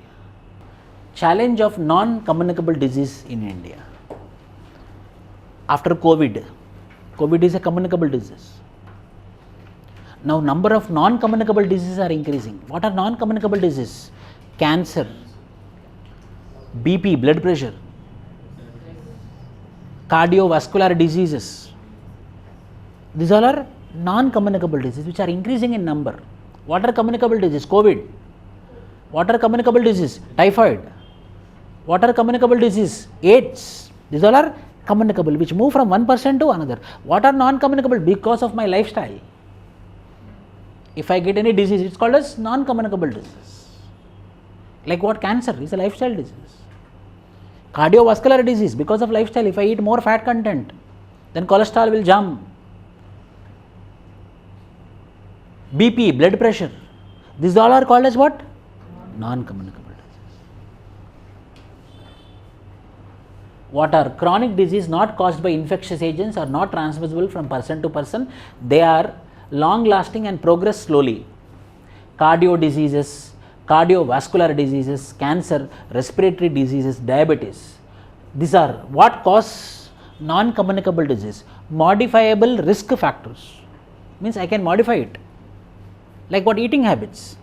Challenge of non-communicable disease in India. After COVID is a communicable disease. Now number of non-communicable diseases are increasing. What are non-communicable diseases? Cancer, BP, blood pressure, cardiovascular diseases. These all are non-communicable diseases which are increasing in number. What are communicable diseases? COVID. What are communicable diseases? Typhoid. What are communicable diseases? AIDS. These all are communicable, which move from one person to another. What are non-communicable? Because of my lifestyle. If I get any disease, it's called as non-communicable disease. Like what? Cancer is a lifestyle disease. Cardiovascular disease, because of lifestyle. If I eat more fat content, then cholesterol will jump. BP, blood pressure. These all are called as what? Non-communicable disease. What are chronic disease not caused by infectious agents, are not transmissible from person to person. They are long lasting and progress slowly. Cardio diseases, cardiovascular diseases, cancer, respiratory diseases, diabetes. These are what cause non-communicable disease. Modifiable risk factors. Means I can modify it. Like what? Eating habits.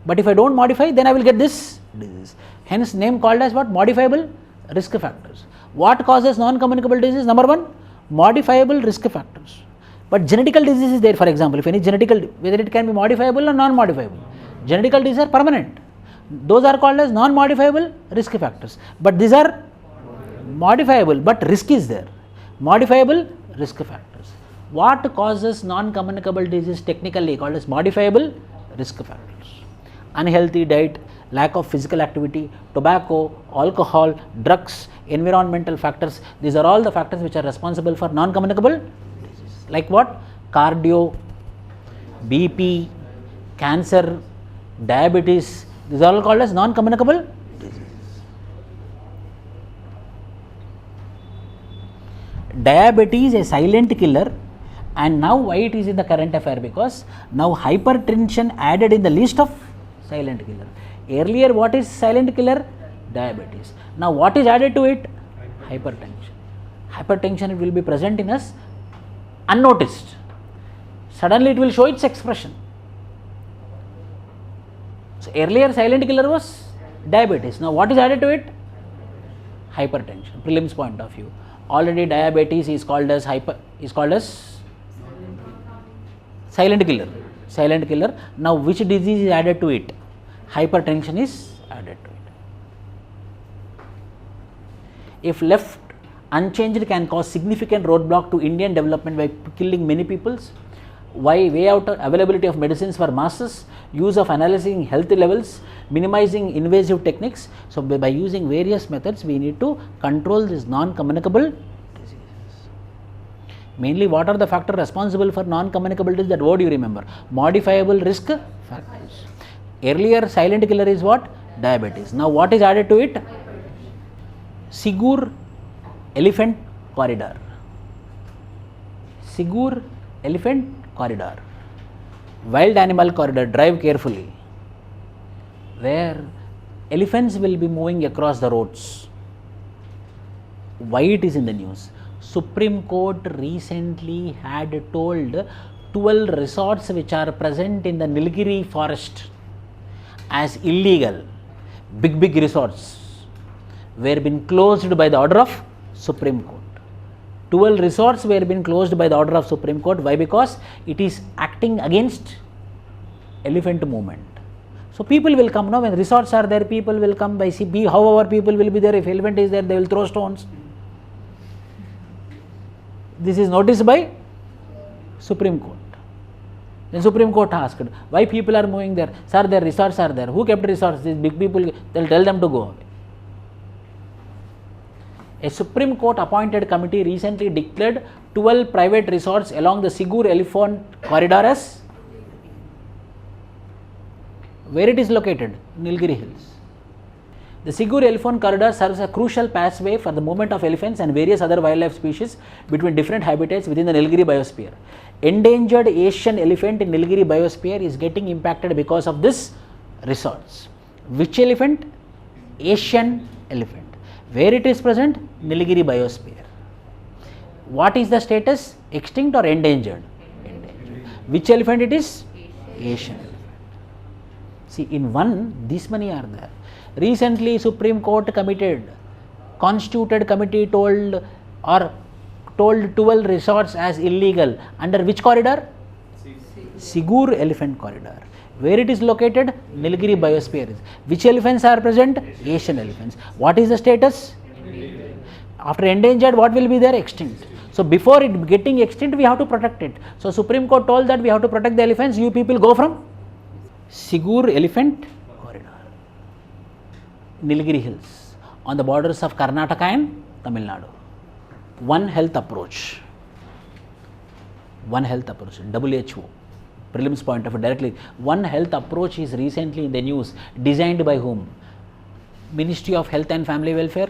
But if I don't modify, then I will get this disease. Hence name called as what? Modifiable risk factors. What causes non-communicable disease? Number 1, modifiable risk factors. But genetical disease is there, for example. If any genetical, whether it can be modifiable or non-modifiable. Genetical diseases are permanent. Those are called as non-modifiable risk factors. But these are modifiable, but risk is there. Modifiable risk factors. What causes non-communicable disease? Technically called as modifiable risk factors. Unhealthy diet, lack of physical activity, tobacco, alcohol, drugs, environmental factors. These are all the factors which are responsible for non-communicable disease. Like what? Cardio, BP, cancer, diabetes. These are all called as non-communicable diseases. Diabetes is a silent killer, and now why it is in the current affair? Because now hypertension added in the list of silent killer. Earlier what is silent killer? Diabetes. Now what is added to it? Hypertension. Hypertension will be present in us unnoticed. Suddenly it will show its expression. So earlier silent killer was diabetes. Now what is added to it? Hypertension. Prelims point of view. Already diabetes is called as silent killer. Silent killer. Now which disease is added to it? Hypertension is added to it. If left unchanged, can cause significant roadblock to Indian development by killing many peoples. Way out availability of medicines for masses, use of analyzing health levels, minimizing invasive techniques. So by using various methods, we need to control these non-communicable diseases. Mainly, what are the factors responsible for non-communicable disease? That word you remember. Modifiable risk factors. Earlier silent killer is what? Diabetes. Now what is added to it? Sigur elephant corridor. Sigur elephant corridor. Wild animal corridor, drive carefully, where elephants will be moving across the roads. Why it is in the news? Supreme Court recently had told 12 resorts which are present in the Nilgiri forest as illegal. Big resorts were been closed by the order of Supreme Court. 12 resorts were been closed by the order of Supreme Court. Why? Because it is acting against elephant movement. So people will come now. When resorts are there, people will come by sea. However, people will be there. If elephant is there, they will throw stones. This is noticed by Supreme Court. Then Supreme Court asked, why people are moving there? Sir, their resorts are there. Who kept resorts? These big people, they will tell them to go away. A Supreme Court appointed committee recently declared 12 private resorts along the Sigur elephant corridor as where it is located? Nilgiri Hills. The Sigur elephant corridor serves a crucial passageway for the movement of elephants and various other wildlife species between different habitats within the Nilgiri biosphere. Endangered Asian elephant in Nilgiri biosphere is getting impacted because of this resorts. Which elephant? Asian elephant. Where it is present? Nilgiri biosphere. What is the status? Extinct or endangered? Endangered. Which elephant it is? Asian elephant. See, in one, this many are there. Recently, Supreme Court constituted committee told 12 resorts as illegal. Under which corridor? Sigur elephant corridor. Where it is located? Nilgiri biosphere. Which elephants are present? Asian elephants. What is the status? Endangered. After endangered, what will be there? Extinct. So before it getting extinct, we have to protect it. So Supreme Court told that we have to protect the elephants. You people go from Sigur elephant corridor. Nilgiri Hills on the borders of Karnataka and Tamil Nadu. One Health approach. One Health approach. WHO. Prelims point of view directly. One Health approach is recently in the news. Designed by whom? Ministry of Health and Family Welfare,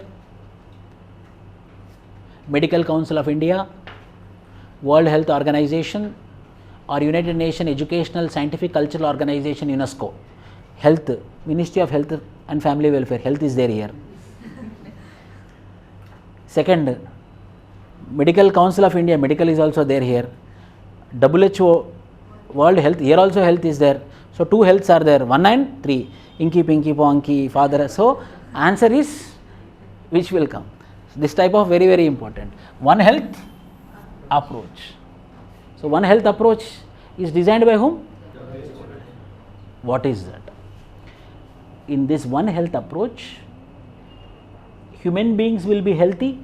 Medical Council of India, World Health Organization, or United Nations Educational, Scientific, Cultural Organization, UNESCO. Health, Ministry of Health and Family Welfare. Health is there here. Second, Medical Council of India. Medical is also there here. WHO, World Health, here also health is there. So two healths are there, 1 and 3. Inky, Pinky, Ponky, Father. So answer is which will come. So this type of very important. One Health approach. So One Health approach is designed by whom? What is that? In this One Health approach, human beings will be healthy,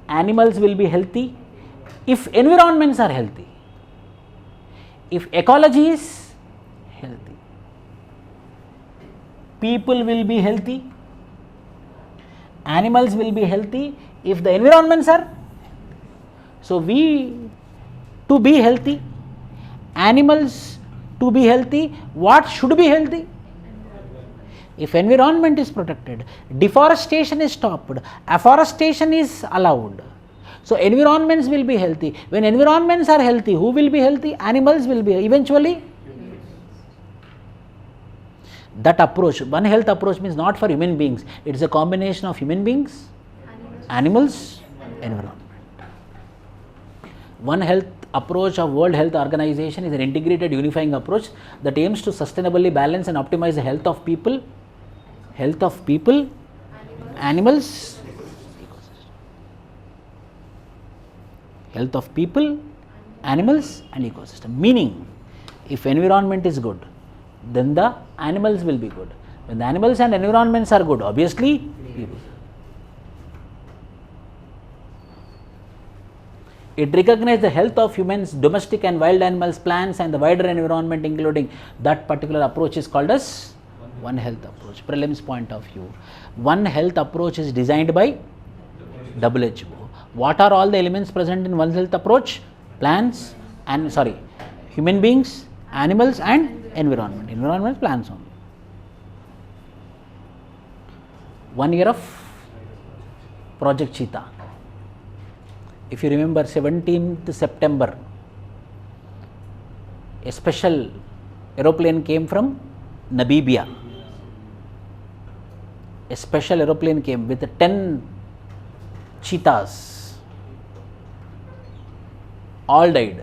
animals will be healthy, if environments are healthy. If ecology is healthy, people will be healthy, animals will be healthy, if the environments are healthy. So we to be healthy, animals to be healthy, what should be healthy? If environment is protected, deforestation is stopped, afforestation is allowed. So environments will be healthy. When environments are healthy, who will be healthy? Animals will be eventually. That approach, One Health approach means not for human beings. It is a combination of human beings, animals, environment. One Health approach of World Health Organization is an integrated unifying approach that aims to sustainably balance and optimize the health of people, animals, health of people, animals and ecosystem. Meaning, if environment is good, then the animals will be good. When the animals and environments are good, obviously people. It recognizes the health of humans, domestic and wild animals, plants and the wider environment, including that particular approach is called as One Health approach. Prelims point of view. One Health approach is designed by WHO. What are all the elements present in One Health approach? Plants and human beings, animals and environment. Environment, plants only. 1 year of Project Cheetah. If you remember, 17th September, a special aeroplane came from Namibia. A special aeroplane came with 10 cheetahs. All died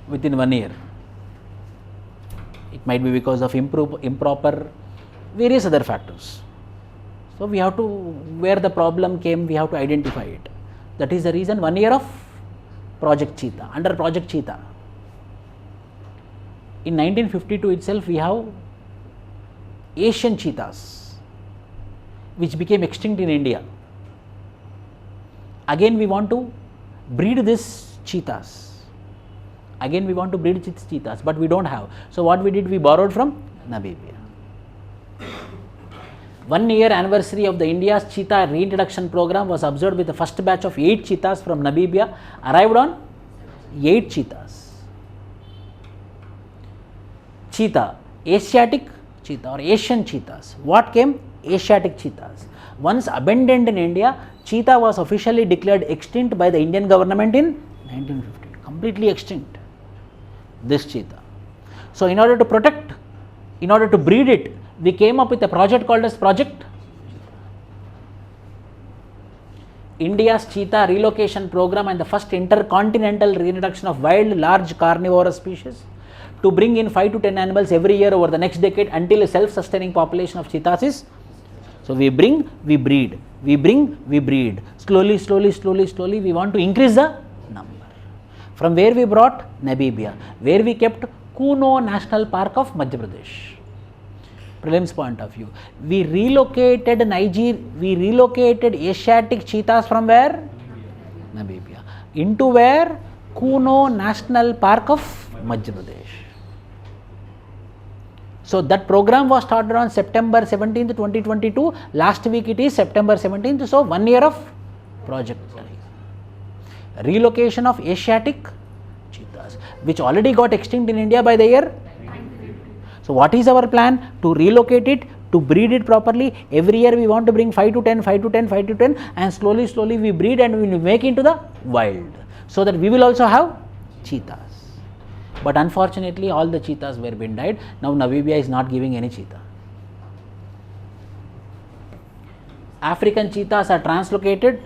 within 1 year. It might be because of improper, various other factors. So we have to, where the problem came, we have to identify it. That is the reason 1 year of Project Cheetah. Under Project Cheetah, in 1952 itself, we have Asian cheetahs, which became extinct in India. Again, we want to breed these cheetahs. But we don't have. So what we did, we borrowed from Namibia. 1 year anniversary of the India's cheetah reintroduction program was observed with the first batch of 8 cheetahs from Namibia arrived on 8 cheetahs. Cheetah, Asiatic cheetah or Asian cheetahs. What came? Asiatic cheetahs. Once abandoned in India, cheetah was officially declared extinct by the Indian government in 1950. Completely extinct, this cheetah. So in order to protect, in order to breed it, we came up with a project called as Project India's Cheetah Relocation Program and the first intercontinental reintroduction of wild large carnivorous species to bring in 5 to 10 animals every year over the next decade until a self-sustaining population of cheetahs is. So we bring, we breed, we bring, we breed. Slowly we want to increase the number. From where we brought? Namibia, where we kept Kuno National Park of Madhya Pradesh. Prelims point of view, we relocated Asiatic cheetahs from where? Namibia. Into where? Kuno National Park of Madhya Pradesh. So that program was started on September 17th, 2022. Last week it is September 17th. So 1 year of project. Relocation of Asiatic cheetahs, which already got extinct in India by the year. So what is our plan? To relocate it, to breed it properly. Every year we want to bring 5 to 10 and slowly we breed and we will make into the wild. So that we will also have cheetahs. But unfortunately all the cheetahs were been died. Now Namibia is not giving any cheetah. African cheetahs are translocated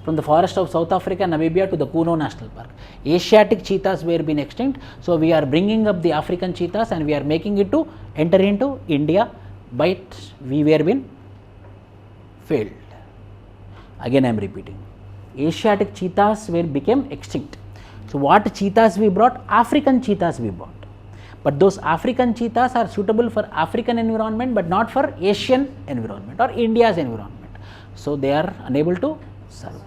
from the forest of South Africa, Namibia to the Kuno National Park. Asiatic cheetahs were been extinct, so we are bringing up the African cheetahs and we are making it to enter into India, but we were been failed. Again I am repeating, Asiatic cheetahs became extinct. So what cheetahs we brought? African cheetahs we brought. But those African cheetahs are suitable for African environment but not for Asian environment or India's environment. So they are unable to survive.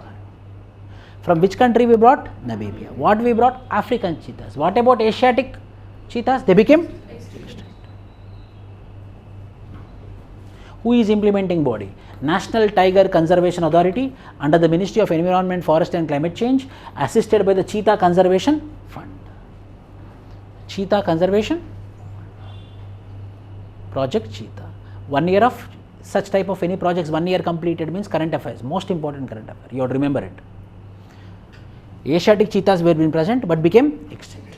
From which country we brought? Namibia. What we brought? African cheetahs. What about Asiatic cheetahs? They became extinct. Who is implementing body? National Tiger Conservation Authority under the Ministry of Environment, Forest and Climate Change, assisted by the Cheetah Conservation Fund. Cheetah Conservation Project Cheetah. 1 year of such type of any projects, 1 year completed means current affairs, most important current affair. You have to remember it. Asiatic cheetahs were been present but became extinct.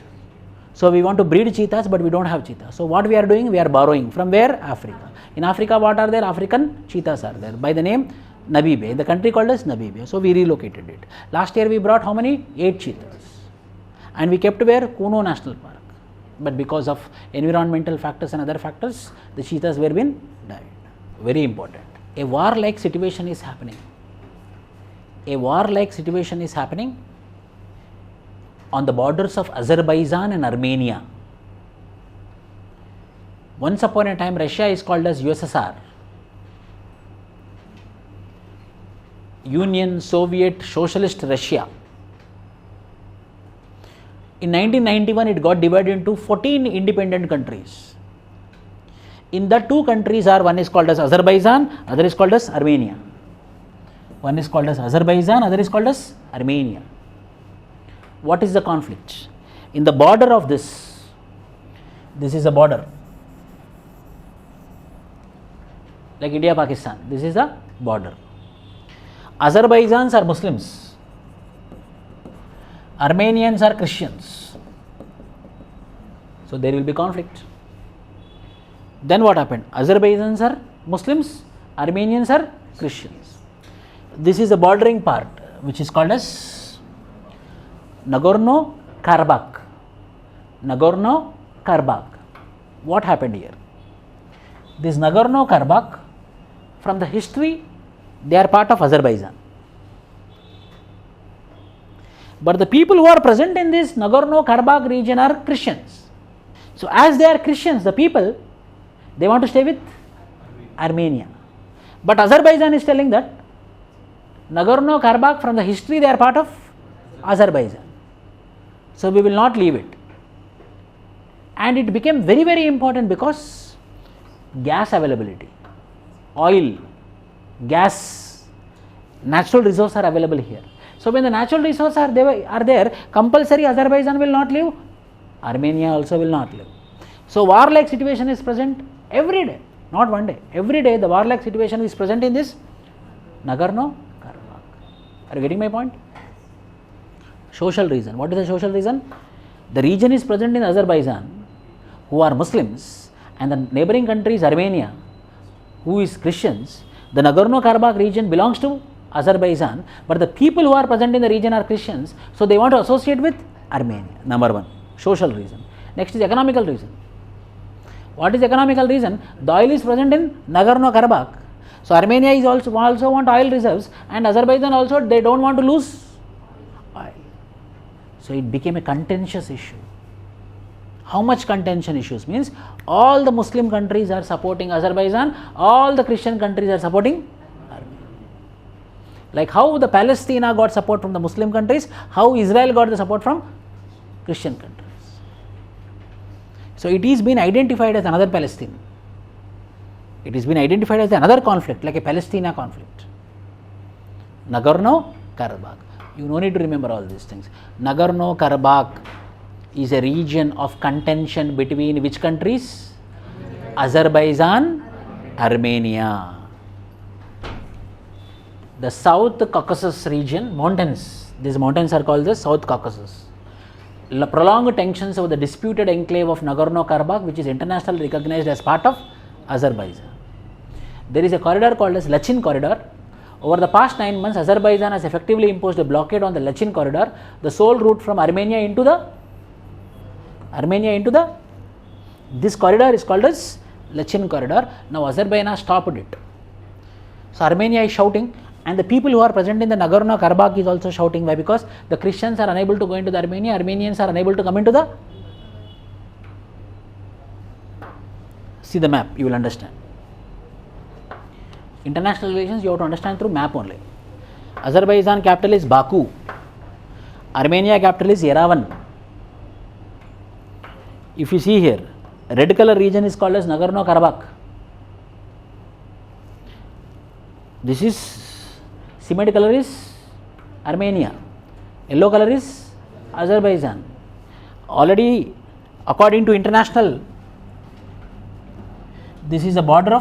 So we want to breed cheetahs but we don't have cheetahs. So what we are doing? We are borrowing from where? Africa. In Africa what are there? African cheetahs are there. By the name Namibia, in the country called as Namibia. So we relocated it. Last year we brought how many? 8 cheetahs. And we kept where? Kuno National Park. But because of environmental factors and other factors, the cheetahs were been died. Very important. A war-like situation is happening. A war-like situation is happening on the borders of Azerbaijan and Armenia. Once upon a time, Russia is called as USSR. Union Soviet Socialist Russia. In 1991, it got divided into 14 independent countries. In the 2 countries are, one is called as Azerbaijan, other is called as Armenia. One is called as Azerbaijan, other is called as Armenia. What is the conflict? In the border of this is a border. Like India, Pakistan, this is the border. Azerbaijans are Muslims. Armenians are Christians. So there will be conflict. Then what happened? Azerbaijans are Muslims, Armenians are Christians. This is the bordering part which is called as Nagorno-Karabakh. Nagorno-Karabakh. What happened here? This Nagorno-Karabakh, from the history, they are part of Azerbaijan. But the people who are present in this Nagorno-Karabakh region are Christians. So as they are Christians, the people, they want to stay with Armenia. But Azerbaijan is telling that Nagorno-Karabakh, from the history, they are part of Azerbaijan. So we will not leave it. And it became very, very important because gas availability, oil, gas, natural resources are available here. So when the natural resources are there, compulsory Azerbaijan will not live, Armenia also will not live. So war-like situation is present every day, not one day. Every day the war-like situation is present in this Nagorno-Karabakh. Are you getting my point? Social reason. What is the social reason? The region is present in Azerbaijan, who are Muslims, and the neighboring country is Armenia, who is Christians. The Nagorno-Karabakh region belongs to Azerbaijan, but the people who are present in the region are Christians, so they want to associate with Armenia. Number 1, social reason. Next is economical reason. What is economical reason? The oil is present in Nagorno-Karabakh, so Armenia is also want oil reserves, and Azerbaijan also, they don't want to lose oil. So it became a contentious issue. How much contention issues? Means all the Muslim countries are supporting Azerbaijan, all the Christian countries are supporting Armenia. Like how the Palestine got support from the Muslim countries, how Israel got the support from Christian countries. So it is been identified as another Palestine. It has been identified as another conflict, like a Palestina conflict. Nagorno-Karabakh. You no need to remember all these things. Nagorno-Karabakh is a region of contention between which countries? Azerbaijan, Armenia. The South Caucasus region, mountains, these mountains are called the South Caucasus. Prolonged tensions over the disputed enclave of Nagorno-Karabakh, which is internationally recognized as part of Azerbaijan. There is a corridor called as Lachin corridor. Over the past 9 months, Azerbaijan has effectively imposed a blockade on the Lachin corridor, the sole route from Armenia into this corridor is called as Lachin corridor. Now Azerbaijan has stopped it. So Armenia is shouting, and the people who are present in the Nagorno-Karabakh is also shouting. Why? Because the Christians are unable to go into the Armenia, Armenians are unable to come into the... See the map, you will understand. International relations you have to understand through map only. Azerbaijan capital is Baku. Armenia capital is Yerevan. If you see here, red color region is called as Nagorno-Karabakh. This is cement color is Armenia. Yellow color is Azerbaijan. Already, according to international, this is the border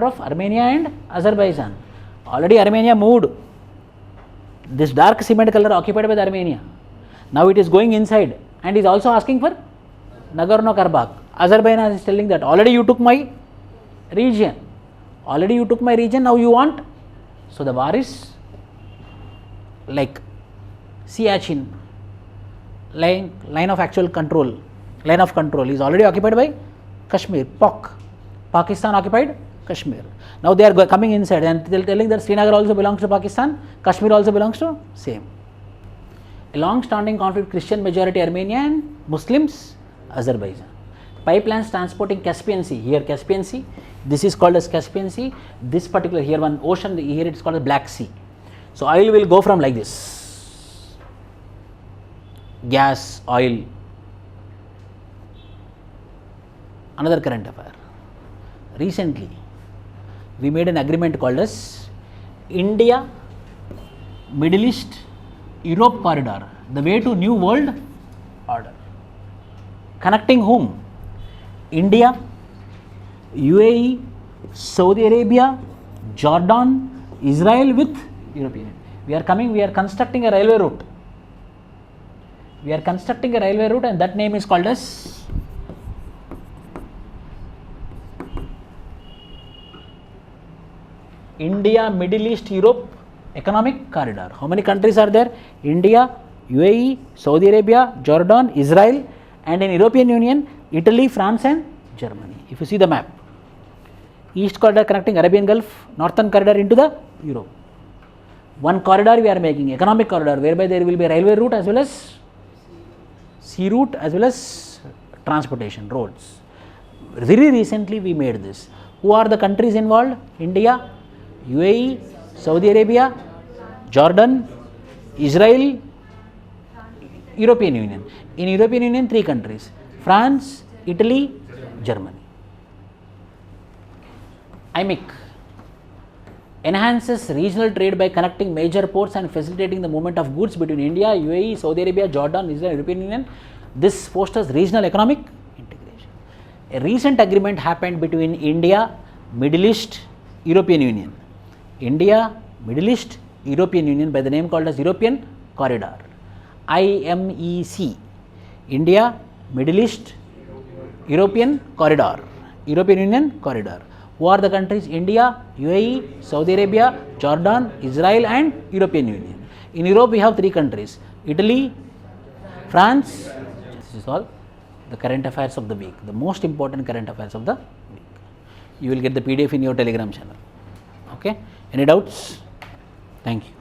of Armenia and Azerbaijan. Already Armenia moved. This dark cement color occupied by the Armenia. Now it is going inside and is also asking for Nagorno-Karabakh. Azerbaijan is telling that already you took my region. Already you took my region, now you want. So the war is like Siachen, line of actual control, line of control is already occupied by Kashmir, Pakistan occupied Kashmir. Now they are coming inside and telling that Srinagar also belongs to Pakistan, Kashmir also belongs to same. A long-standing conflict, Christian majority Armenia and Muslims Azerbaijan. Pipelines transporting Caspian Sea, here Caspian Sea, this is called as Caspian Sea, this particular here one ocean, here it is called as Black Sea. So oil will go from like this, gas, oil. Another current affair. Recently, we made an agreement called as India, Middle East, Europe corridor, the way to new world order. Connecting whom? India, UAE, Saudi Arabia, Jordan, Israel with European. We are constructing a railway route. We are constructing a railway route and that name is called as India, Middle East, Europe Economic Corridor. How many countries are there? India, UAE, Saudi Arabia, Jordan, Israel, and in European Union, Italy, France and Germany. If you see the map, East corridor connecting Arabian Gulf, Northern corridor into the Europe. One corridor we are making, economic corridor, whereby there will be a railway route as well as sea route as well as transportation roads. Very recently we made this. Who are the countries involved? India, UAE, Saudi Arabia, Jordan, Israel, European Union. In European Union, 3 countries, France, Italy, Germany. IMEC enhances regional trade by connecting major ports and facilitating the movement of goods between India, UAE, Saudi Arabia, Jordan, Israel, European Union. This fosters regional economic integration. A recent agreement happened between India, Middle East, European Union. India, Middle East, European Union by the name called as European Corridor. IMEC, India, Middle East, European Corridor, European Union Corridor. Who are the countries? India, UAE, Saudi Arabia, Jordan, Israel and European Union. In Europe we have 3 countries, Italy, France. This is all the current affairs of the week, the most important current affairs of the week. You will get the PDF in your Telegram channel. Okay. Any doubts? Thank you.